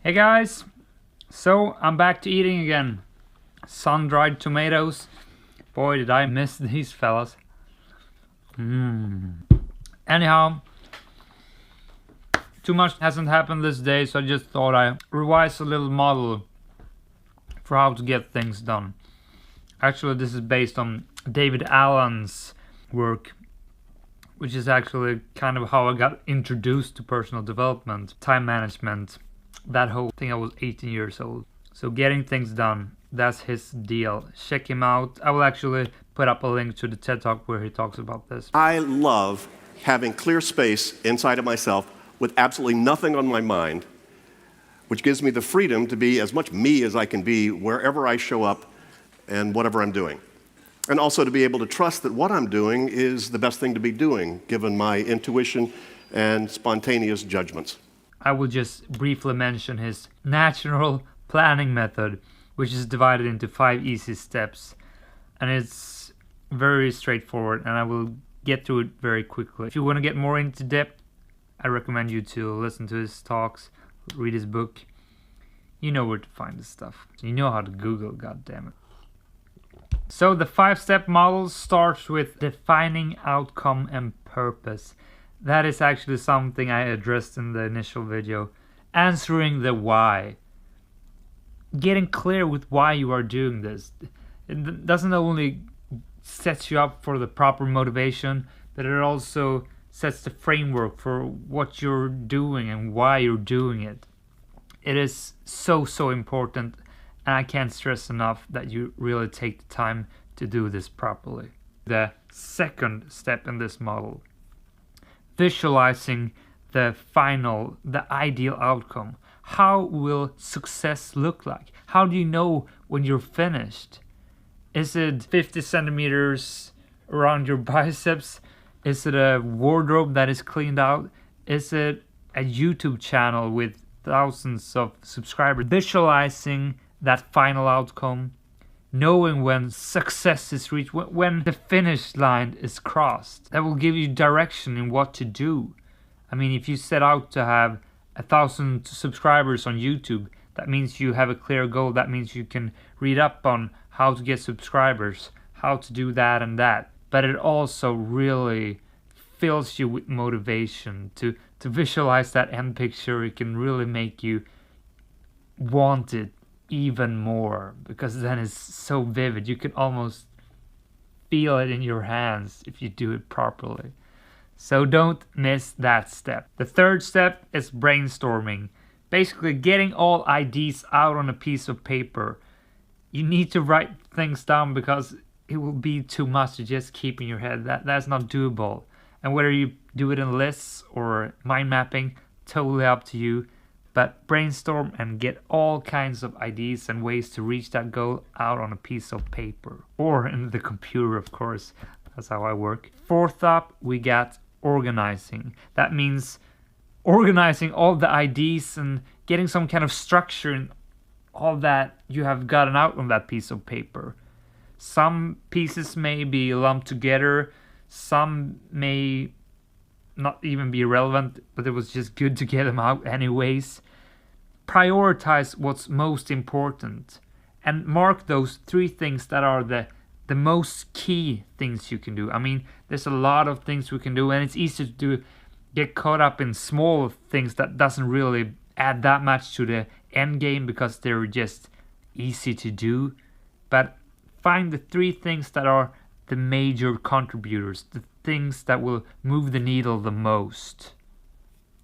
Hey guys, so I'm back to eating again. Sun-dried tomatoes. Boy, did I miss these fellas. Anyhow, too much hasn't happened this day, so I just thought I'd revise a little model for how to get things done. Actually, this is based on David Allen's work, which is actually kind of how I got introduced to personal development, time management, that whole thing. I was 18 years old. So getting things done, that's his deal. Check him out. I will actually put up a link to the TED Talk where he talks about this. I love having clear space inside of myself with absolutely nothing on my mind, which gives me the freedom to be as much me as I can be wherever I show up and whatever I'm doing. And also to be able to trust that what I'm doing is the best thing to be doing, given my intuition and spontaneous judgments. I will just briefly mention his natural planning method, which is divided into 5 easy steps. And it's very straightforward, and I will get through it very quickly. If you want to get more into depth, I recommend you to listen to his talks, read his book. You know where to find this stuff. You know how to Google, goddammit. So the 5-step model starts with defining outcome and purpose. That is actually something I addressed in the initial video. Answering the why. Getting clear with why you are doing this. It doesn't only set you up for the proper motivation, but it also sets the framework for what you're doing and why you're doing it. It is so important, and I can't stress enough that you really take the time to do this properly. The second step in this model, visualizing the ideal outcome. How will success look like? How do you know when you're finished? Is it 50 centimeters around your biceps? Is it a wardrobe that is cleaned out? Is it a YouTube channel with thousands of subscribers? Visualizing that final outcome, knowing when success is reached, when the finish line is crossed. That will give you direction in what to do. I mean, if you set out to have 1,000 subscribers on YouTube, that means you have a clear goal. That means you can read up on how to get subscribers, how to do that and that. But it also really fills you with motivation to visualize that end picture. It can really make you want it even more, because then it's so vivid. You can almost feel it in your hands if you do it properly. So don't miss that step. The third step is brainstorming. Basically getting all ideas out on a piece of paper. You need to write things down because it will be too much to just keep in your head. That's not doable. And whether you do it in lists or mind mapping, totally up to you. But brainstorm and get all kinds of ideas and ways to reach that goal out on a piece of paper. Or in the computer, of course. That's how I work. Fourth up, we got organizing. That means organizing all the ideas and getting some kind of structure in all that you have gotten out on that piece of paper. Some pieces may be lumped together. Some may not even be relevant, but it was just good to get them out anyways. Prioritize what's most important and mark those 3 things that are the most key things you can do. I mean, there's a lot of things we can do, and it's easy to get caught up in small things that doesn't really add that much to the end game because they're just easy to do. But find the 3 things that are the major contributors, the things that will move the needle the most.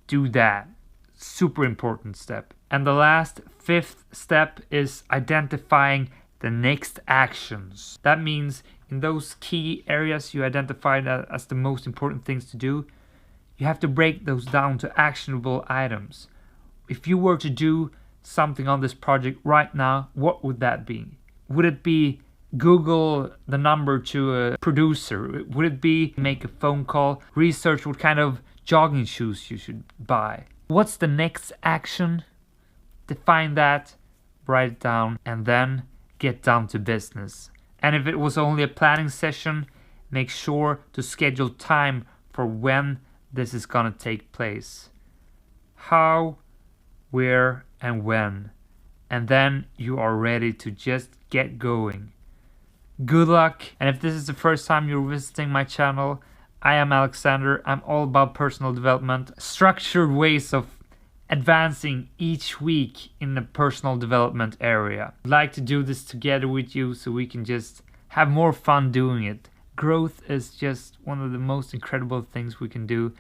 Do that. Super important step. And the last, 5th step is identifying the next actions. That means in those key areas you identified as the most important things to do, you have to break those down to actionable items. If you were to do something on this project right now, what would that be? Would it be Google the number to a producer? Would it be make a phone call, research what kind of jogging shoes you should buy? What's the next action? Define that, write it down, and then get down to business. And if it was only a planning session, make sure to schedule time for when this is gonna take place. how, where, and when. And then you are ready to just get going. Good luck, and if this is the first time you're visiting my channel, I am Alexander. I'm all about personal development, structured ways of advancing each week in the personal development area. I'd like to do this together with you so we can just have more fun doing it. Growth is just one of the most incredible things we can do,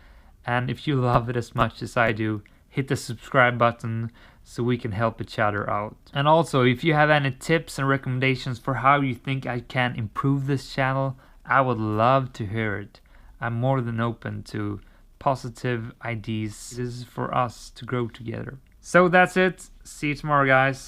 and if you love it as much as I do, hit the subscribe button so we can help each other out. And also, if you have any tips and recommendations for how you think I can improve this channel, I would love to hear it. I'm more than open to positive ideas. This is for us to grow together. So that's it. See you tomorrow, guys.